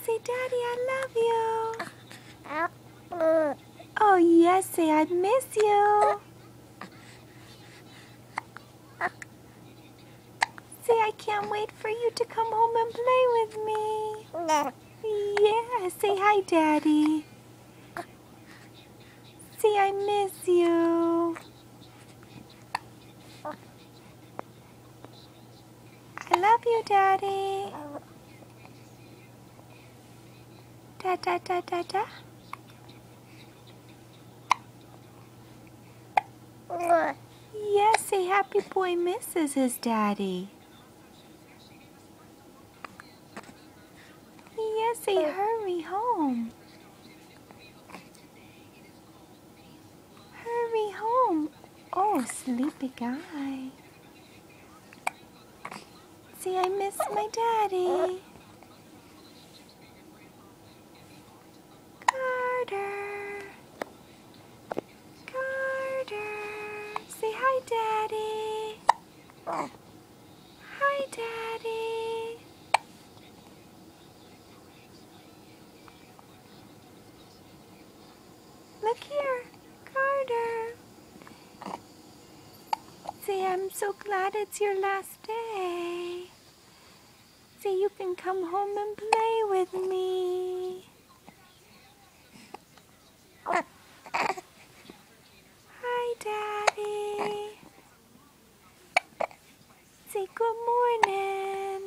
say, Daddy, I love you. Oh, yes, say, I miss you. Say, I can't wait for you to come home and play with me. Yeah, say hi, Daddy. Say, I miss you. I love you, Daddy. Da da da da da. Yes, say happy boy misses his daddy. Yes, say hurry home. Hurry home. Oh, sleepy guy. See, I miss my daddy. Carter. Carter. Say hi, Daddy. Hi, Daddy. Look here, Carter. Say, I'm so glad it's your last day. Say, you can come home and play with me. Hi, Daddy. Say good morning.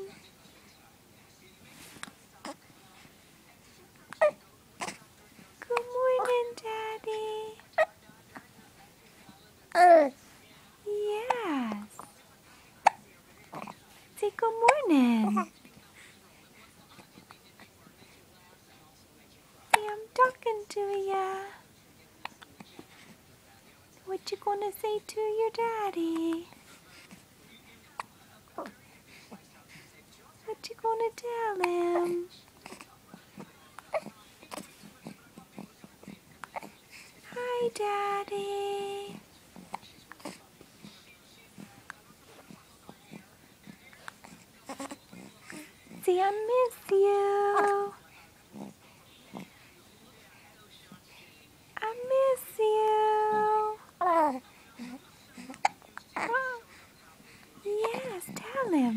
Good morning, Daddy. Yes. Say good morning. Say I'm talking to ya. What you gonna say to your daddy? What you gonna tell him? Hi, Daddy. Say I miss you. I miss you. Yes, tell him.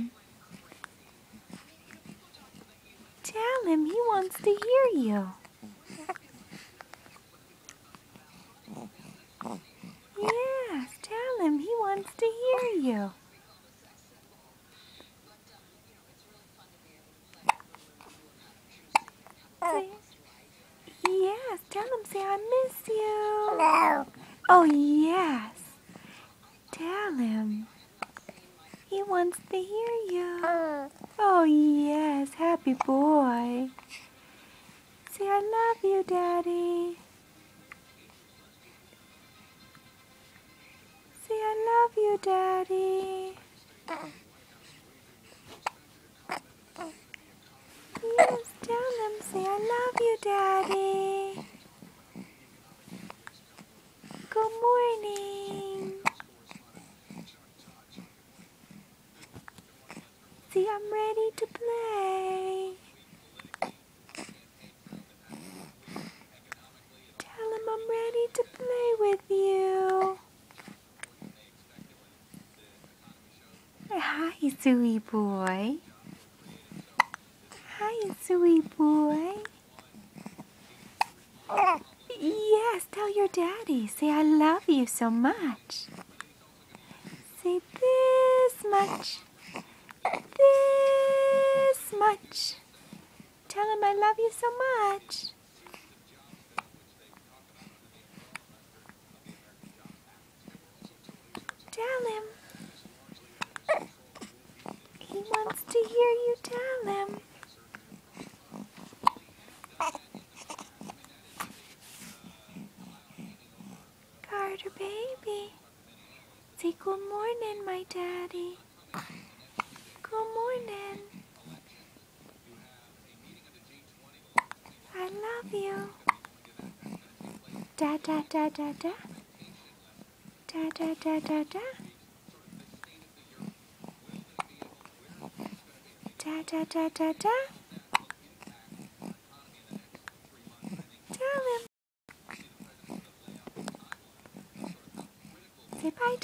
Tell him he wants to hear you. Yes, tell him he wants to hear you. Say, yes, tell him, say, I miss you. No. Oh, yes. Tell him. He wants to hear you. Oh, yes, happy boy. Say, I love you, Daddy. Say, I love you, Daddy. Yes, tell him, say, I love you, Daddy. Good morning. See, I'm ready to play. Tell him I'm ready to play with you. Hi, sweet boy. Hi, sweet boy. Yes, tell your daddy. Say, I love you so much. Say this much. This much. Tell him I love you so much. Tell him. He wants to hear you tell him. Carter, baby. Say good morning, my daddy. Good morning. I love you. Da da da da da. Da da da da da. Da da da da da. Say bye, Dad.